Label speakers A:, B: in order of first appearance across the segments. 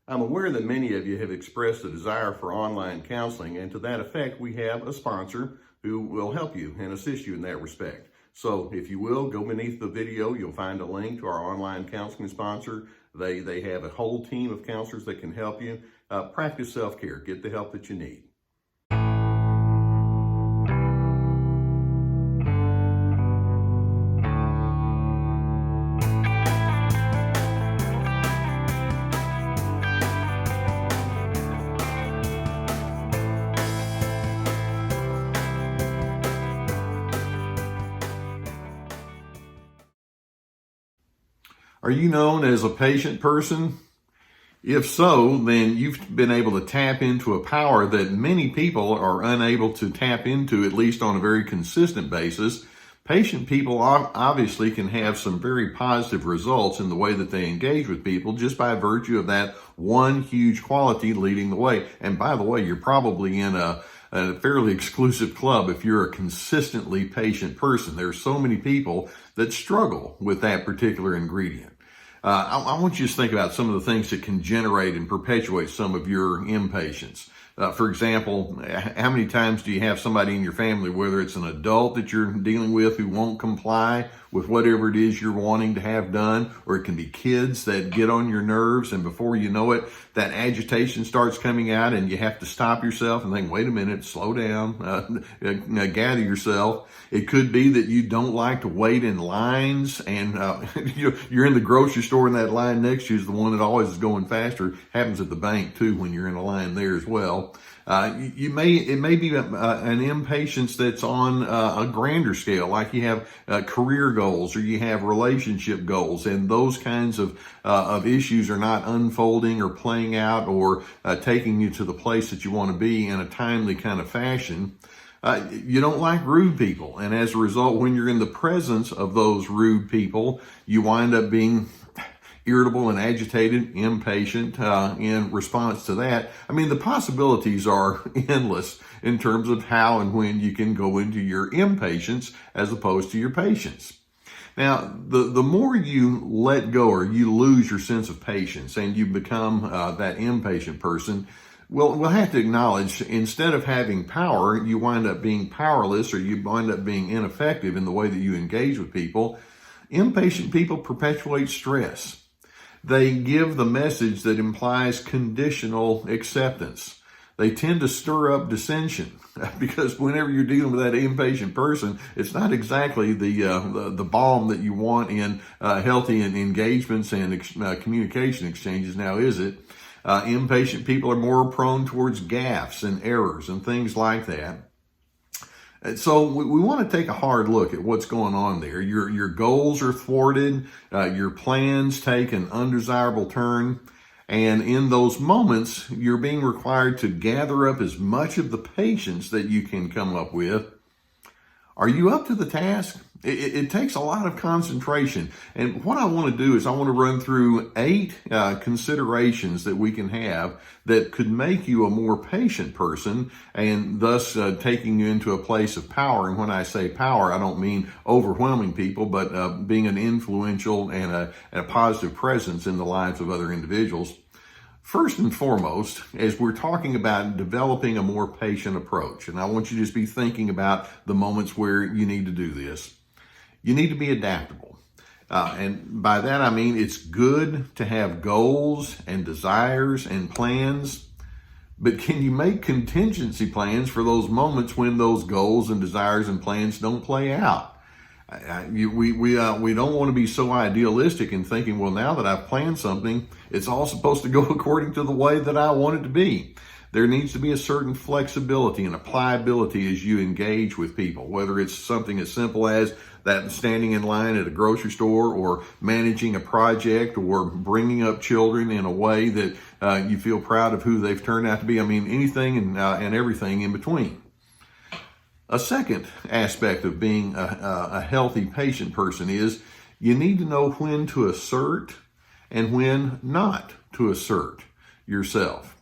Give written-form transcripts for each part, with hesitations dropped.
A: I'm aware that many of you have expressed a desire for online counseling, and to that effect, we have a sponsor who will help you and assist you in that respect. So if you will, go beneath the video, you'll find a link to our online counseling sponsor. They have a whole team of counselors that can help you. Practice self-care, get the help that you need. Are you known as a patient person? If so, then you've been able to tap into a power that many people are unable to tap into, at least on a very consistent basis. Patient people obviously can have some very positive results in the way that they engage with people just by virtue of that one huge quality leading the way. And by the way, you're probably in a fairly exclusive club if you're a consistently patient person. There's so many people that struggle with that particular ingredient. I want you to think about some of the things that can generate and perpetuate some of your impatience. For example, how many times do you have somebody in your family, whether it's an adult that you're dealing with who won't comply with whatever it is you're wanting to have done, or it can be kids that get on your nerves, and before you know it, that agitation starts coming out and you have to stop yourself and think, wait a minute, slow down, gather yourself. It could be that you don't like to wait in lines, and you're in the grocery store and that line next to you is the one that always is going faster. Happens at the bank too when you're in a line there as well. It may be an impatience that's on a grander scale, like you have career goals or you have relationship goals, and those kinds of issues are not unfolding or playing out or taking you to the place that you want to be in a timely kind of fashion. You don't like rude people, and as a result, when you're in the presence of those rude people, you wind up being irritable and agitated, impatient in response to that. I mean, the possibilities are endless in terms of how and when you can go into your impatience as opposed to your patience. Now, the more you let go or you lose your sense of patience and you become that impatient person, we'll have to acknowledge, instead of having power, you wind up being powerless, or you wind up being ineffective in the way that you engage with people. Impatient people perpetuate stress. They give the message that implies conditional acceptance. They tend to stir up dissension because whenever you're dealing with that impatient person, it's not exactly the balm that you want in healthy engagements and communication exchanges now, is it? Impatient people are more prone towards gaffes and errors and things like that. So we want to take a hard look at what's going on there. Your goals are thwarted, your plans take an undesirable turn, and in those moments, you're being required to gather up as much of the patience that you can come up with. Are you up to the task? It takes a lot of concentration. And what I want to do is I want to run through 8 considerations that we can have that could make you a more patient person, and thus taking you into a place of power. And when I say power, I don't mean overwhelming people, but being an influential and a positive presence in the lives of other individuals. First and foremost, as we're talking about developing a more patient approach, and I want you to just be thinking about the moments where you need to do this. You need to be adaptable. And by that, I mean it's good to have goals and desires and plans, but can you make contingency plans for those moments when those goals and desires and plans don't play out? We don't want to be so idealistic in thinking, well, now that I've planned something, it's all supposed to go according to the way that I want it to be. There needs to be a certain flexibility and pliability as you engage with people, whether it's something as simple as that standing in line at a grocery store, or managing a project, or bringing up children in a way that you feel proud of who they've turned out to be. I mean, anything and everything in between. A second aspect of being a healthy patient person is you need to know when to assert and when not to assert yourself.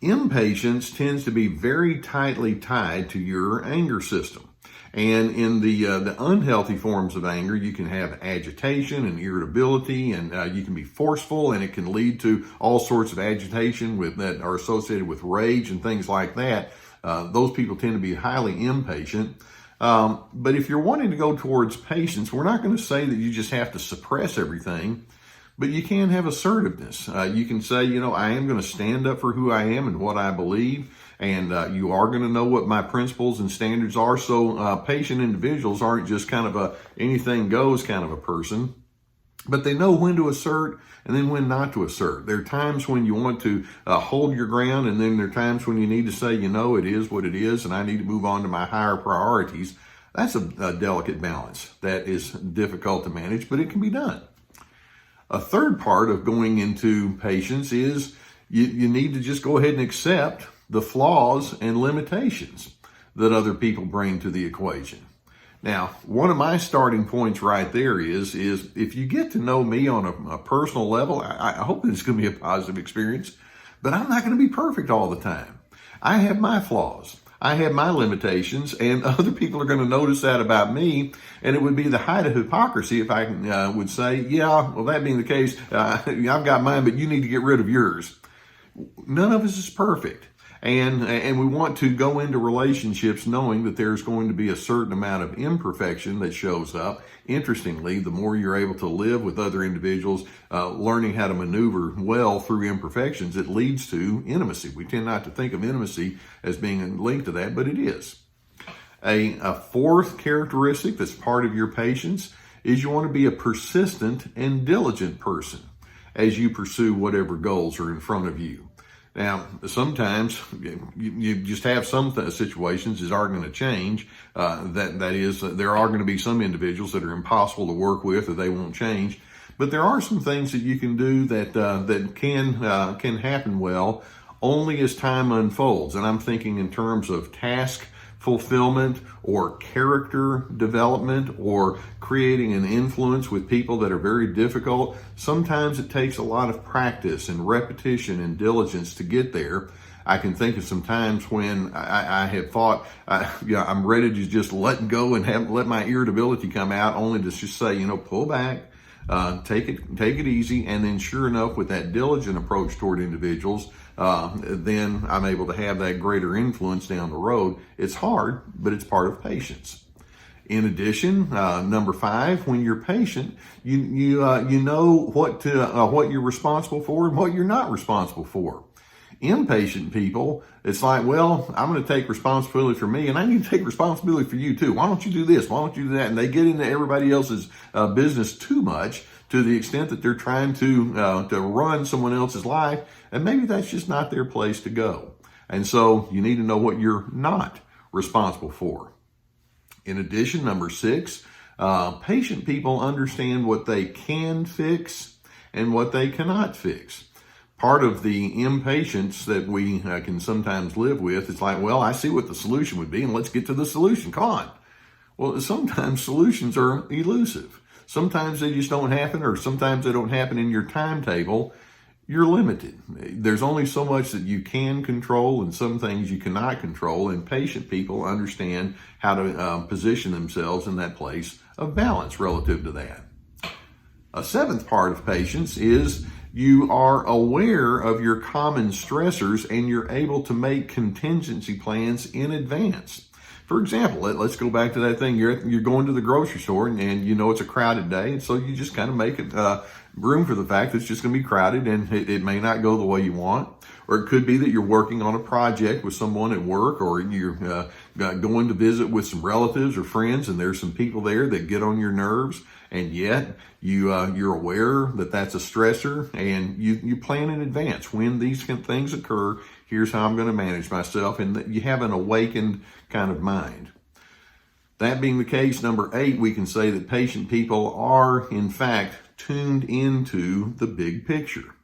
A: Impatience tends to be very tightly tied to your anger system. And in the unhealthy forms of anger, you can have agitation and irritability, and you can be forceful, and it can lead to all sorts of agitation that are associated with rage and things like that. Those people tend to be highly impatient. But if you're wanting to go towards patience, we're not going to say that you just have to suppress everything, but you can have assertiveness. You can say, I am going to stand up for who I am and what I believe, and you are going to know what my principles and standards are. So patient individuals aren't just kind of a anything goes kind of a person, but they know when to assert and then when not to assert. There are times when you want to hold your ground, and then there are times when you need to say, it is what it is, and I need to move on to my higher priorities. That's a delicate balance that is difficult to manage, but it can be done. A third part of going into patience is you need to just go ahead and accept the flaws and limitations that other people bring to the equation. Now, one of my starting points right there is if you get to know me on a personal level, I hope that it's going to be a positive experience, but I'm not going to be perfect all the time. I have my flaws. I have my limitations, and other people are going to notice that about me, and it would be the height of hypocrisy if I would say, that being the case, I've got mine, but you need to get rid of yours. None of us is perfect. And we want to go into relationships knowing that there's going to be a certain amount of imperfection that shows up. Interestingly, the more you're able to live with other individuals, learning how to maneuver well through imperfections, it leads to intimacy. We tend not to think of intimacy as being linked to that, but it is. A fourth characteristic that's part of your patience is you want to be a persistent and diligent person as you pursue whatever goals are in front of you. Now, sometimes you just have some situations that aren't going to change. That is, there are going to be some individuals that are impossible to work with, or they won't change. But there are some things that you can do that can happen well only as time unfolds. And I'm thinking in terms of task fulfillment or character development or creating an influence with people that are very difficult. Sometimes it takes a lot of practice and repetition and diligence to get there. I can think of some times when I have thought, I'm ready to just let go and let my irritability come out, only to just say, pull back, take it easy. And then sure enough, with that diligent approach toward individuals, then I'm able to have that greater influence down the road. It's hard, but it's part of patience. In addition, number 5, when you're patient, you know what you're responsible for and what you're not responsible for. Impatient people, it's like, I'm going to take responsibility for me, and I need to take responsibility for you too. Why don't you do this? Why don't you do that? And they get into everybody else's business too much, to the extent that they're trying to run someone else's life, and maybe that's just not their place to go. And so you need to know what you're not responsible for. In addition, number 6, patient people understand what they can fix and what they cannot fix. Part of the impatience that we can sometimes live with, it's like, I see what the solution would be, and let's get to the solution. Come on. Well, sometimes solutions are elusive. Sometimes they just don't happen, or sometimes they don't happen in your timetable. You're limited. There's only so much that you can control and some things you cannot control, and patient people understand how to position themselves in that place of balance relative to that. A 7th part of patience is you are aware of your common stressors and you're able to make contingency plans in advance. For example, let's go back to that thing. You're going to the grocery store and it's a crowded day, and so you just kind of make it room for the fact that it's just going to be crowded and it may not go the way you want. Or it could be that you're working on a project with someone at work, or you're going to visit with some relatives or friends, and there's some people there that get on your nerves, and yet you're aware that that's a stressor, and you plan in advance. When these things occur, here's how I'm going to manage myself, and that you have an awakened kind of mind. That being the case, number 8, we can say that patient people are, in fact, tuned into the big picture.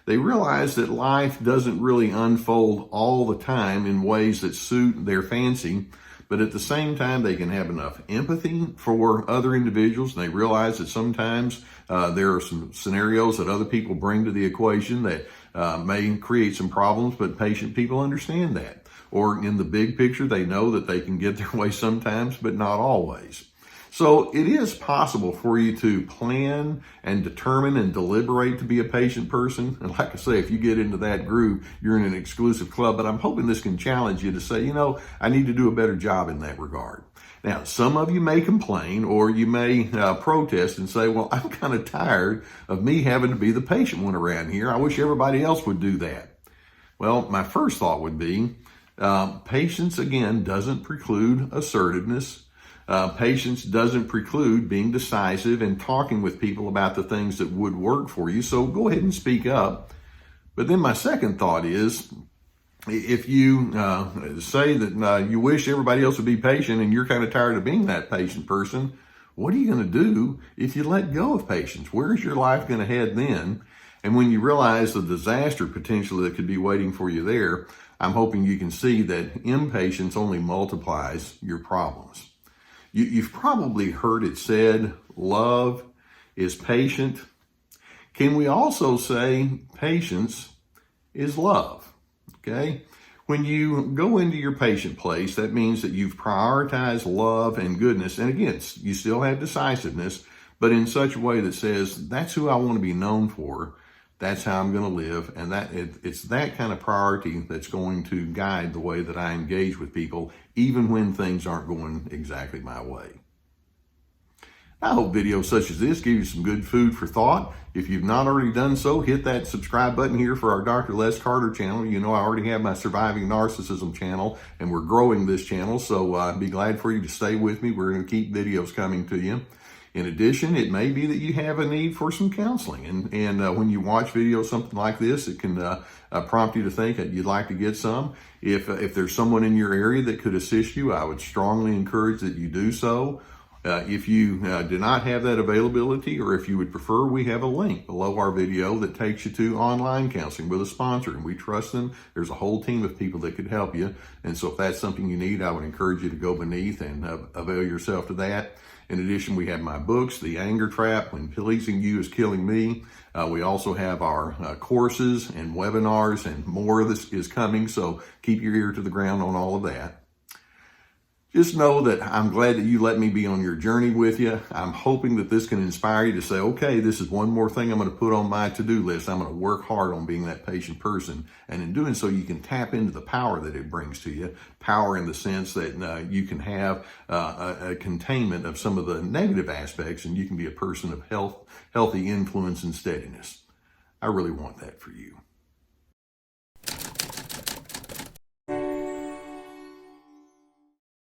A: They realize that life doesn't really unfold all the time in ways that suit their fancy, but at the same time, they can have enough empathy for other individuals, and they realize that sometimes there are some scenarios that other people bring to the equation that may create some problems, but patient people understand that. or in the big picture, they know that they can get their way sometimes, but not always. So it is possible for you to plan and determine and deliberate to be a patient person. And like I say, if you get into that group, you're in an exclusive club. But I'm hoping this can challenge you to say, I need to do a better job in that regard. Now, some of you may complain, or you may protest and say, well, I'm kind of tired of me having to be the patient one around here. I wish everybody else would do that. Well, my first thought would be, patience, again, doesn't preclude assertiveness. Patience doesn't preclude being decisive and talking with people about the things that would work for you. So go ahead and speak up. But then my second thought is, if you say that you wish everybody else would be patient and you're kind of tired of being that patient person, what are you going to do if you let go of patience? Where's your life going to head then? And when you realize the disaster potential that could be waiting for you there, I'm hoping you can see that impatience only multiplies your problems. You've probably heard it said, love is patient. Can we also say patience is love? Okay? When you go into your patient place, that means that you've prioritized love and goodness. And again, you still have decisiveness, but in such a way that says, that's who I want to be known for. That's how I'm going to live. And it's that kind of priority that's going to guide the way that I engage with people, even when things aren't going exactly my way. I hope videos such as this give you some good food for thought. If you've not already done so, hit that subscribe button here for our Dr. Les Carter channel. I already have my Surviving Narcissism channel, and we're growing this channel, so I'd be glad for you to stay with me. We're going to keep videos coming to you. In addition, it may be that you have a need for some counseling. And when you watch videos, something like this, it can prompt you to think that you'd like to get some. If there's someone in your area that could assist you, I would strongly encourage that you do so. If you do not have that availability, or if you would prefer, we have a link below our video that takes you to online counseling with a sponsor, and we trust them. There's a whole team of people that could help you. And so if that's something you need, I would encourage you to go beneath and avail yourself to that. In addition, we have my books, The Anger Trap, When Pleasing You is Killing Me. We also have our courses and webinars, and more of this is coming, so keep your ear to the ground on all of that. Just know that I'm glad that you let me be on your journey with you. I'm hoping that this can inspire you to say, okay, this is one more thing I'm going to put on my to-do list. I'm going to work hard on being that patient person. And in doing so, you can tap into the power that it brings to you. Power in the sense that you can have a containment of some of the negative aspects, and you can be a person of healthy influence and steadiness. I really want that for you.